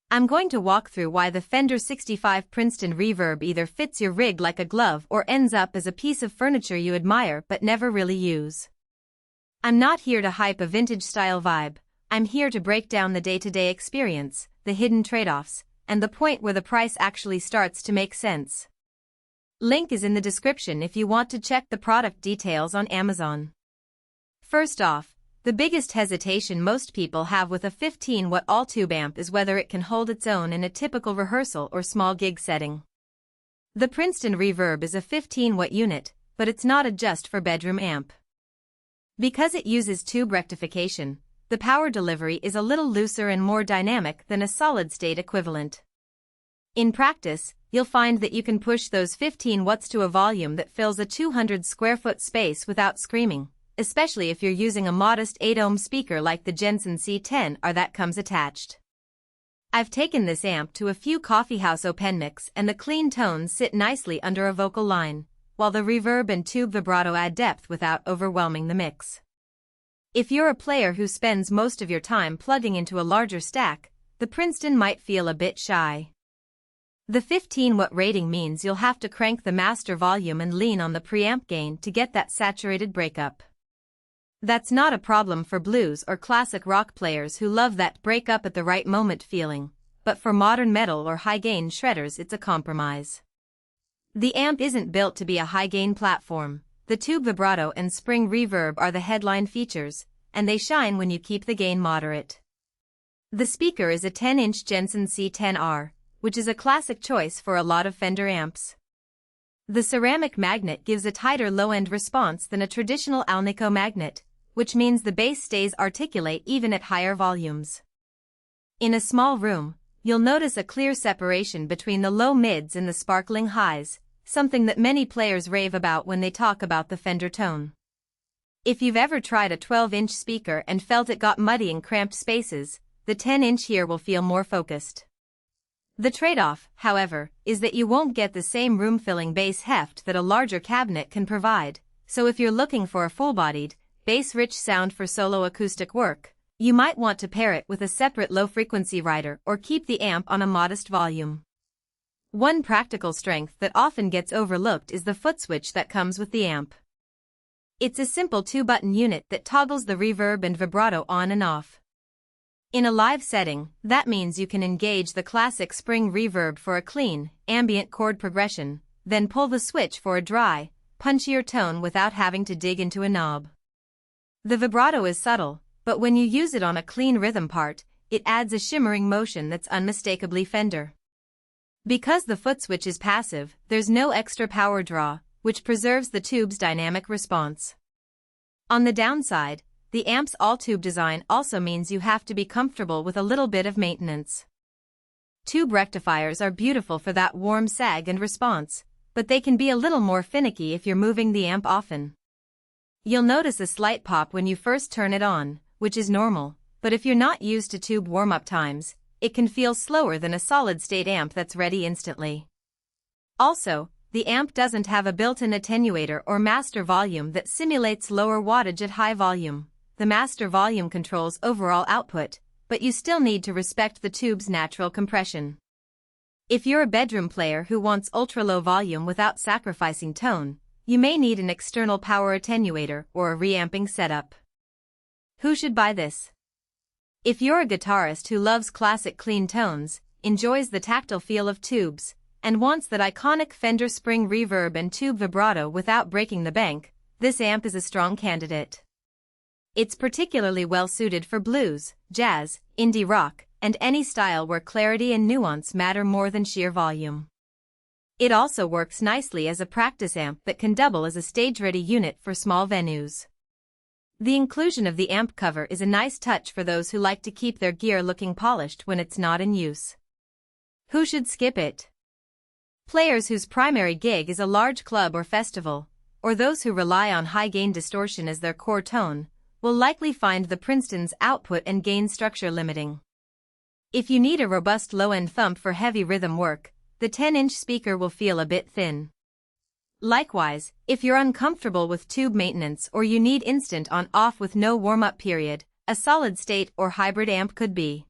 I'm going to walk through why the Fender 65 Princeton Reverb either fits your rig like a glove or ends up as a piece of furniture you admire but never really use. I'm not here to hype a vintage-style vibe, I'm here to break down the day-to-day experience, the hidden trade-offs, and the point where the price actually starts to make sense. Link is in the description if you want to check the product details on Amazon. First off, the biggest hesitation most people have with a 15-watt all-tube amp is whether it can hold its own in a typical rehearsal or small gig setting. The Princeton Reverb is a 15-watt unit, but it's not a just for bedroom amp. Because it uses tube rectification, the power delivery is a little looser and more dynamic than a solid-state equivalent. In practice, you'll find that you can push those 15 watts to a volume that fills a 200-square-foot space without screaming, especially if you're using a modest 8-ohm speaker like the Jensen C10R that comes attached. I've taken this amp to a few coffeehouse open mics and the clean tones sit nicely under a vocal line, while the reverb and tube vibrato add depth without overwhelming the mix. If you're a player who spends most of your time plugging into a larger stack, the Princeton might feel a bit shy. The 15-watt rating means you'll have to crank the master volume and lean on the preamp gain to get that saturated breakup. That's not a problem for blues or classic rock players who love that break-up at the right moment feeling, but for modern metal or high-gain shredders it's a compromise. The amp isn't built to be a high-gain platform. The tube vibrato and spring reverb are the headline features, and they shine when you keep the gain moderate. The speaker is a 10-inch Jensen C10R, which is a classic choice for a lot of Fender amps. The ceramic magnet gives a tighter low-end response than a traditional Alnico magnet, which means the bass stays articulate even at higher volumes. In a small room, you'll notice a clear separation between the low mids and the sparkling highs, something that many players rave about when they talk about the Fender tone. If you've ever tried a 12-inch speaker and felt it got muddy in cramped spaces, the 10-inch here will feel more focused. The trade-off, however, is that you won't get the same room-filling bass heft that a larger cabinet can provide, so if you're looking for a full-bodied, bass-rich sound for solo acoustic work, you might want to pair it with a separate low-frequency rider or keep the amp on a modest volume. One practical strength that often gets overlooked is the footswitch that comes with the amp. It's a simple 2-button unit that toggles the reverb and vibrato on and off. In a live setting, that means you can engage the classic spring reverb for a clean, ambient chord progression, then pull the switch for a dry, punchier tone without having to dig into a knob. The vibrato is subtle, but when you use it on a clean rhythm part, it adds a shimmering motion that's unmistakably Fender. Because the footswitch is passive, there's no extra power draw, which preserves the tube's dynamic response. On the downside, the amp's all-tube design also means you have to be comfortable with a little bit of maintenance. Tube rectifiers are beautiful for that warm sag and response, but they can be a little more finicky if you're moving the amp often. You'll notice a slight pop when you first turn it on, which is normal, but if you're not used to tube warm-up times, it can feel slower than a solid-state amp that's ready instantly. Also, the amp doesn't have a built-in attenuator or master volume that simulates lower wattage at high volume. The master volume controls overall output, but you still need to respect the tube's natural compression. If you're a bedroom player who wants ultra-low volume without sacrificing tone, you may need an external power attenuator or a reamping setup. Who should buy this? If you're a guitarist who loves classic clean tones, enjoys the tactile feel of tubes, and wants that iconic Fender spring reverb and tube vibrato without breaking the bank, this amp is a strong candidate. It's particularly well-suited for blues, jazz, indie rock, and any style where clarity and nuance matter more than sheer volume. It also works nicely as a practice amp that can double as a stage-ready unit for small venues. The inclusion of the amp cover is a nice touch for those who like to keep their gear looking polished when it's not in use. Who should skip it? Players whose primary gig is a large club or festival, or those who rely on high-gain distortion as their core tone, will likely find the Princeton's output and gain structure limiting. If you need a robust low-end thump for heavy rhythm work, the 10-inch speaker will feel a bit thin. Likewise, if you're uncomfortable with tube maintenance or you need instant on-off with no warm-up period, a solid-state or hybrid amp could be.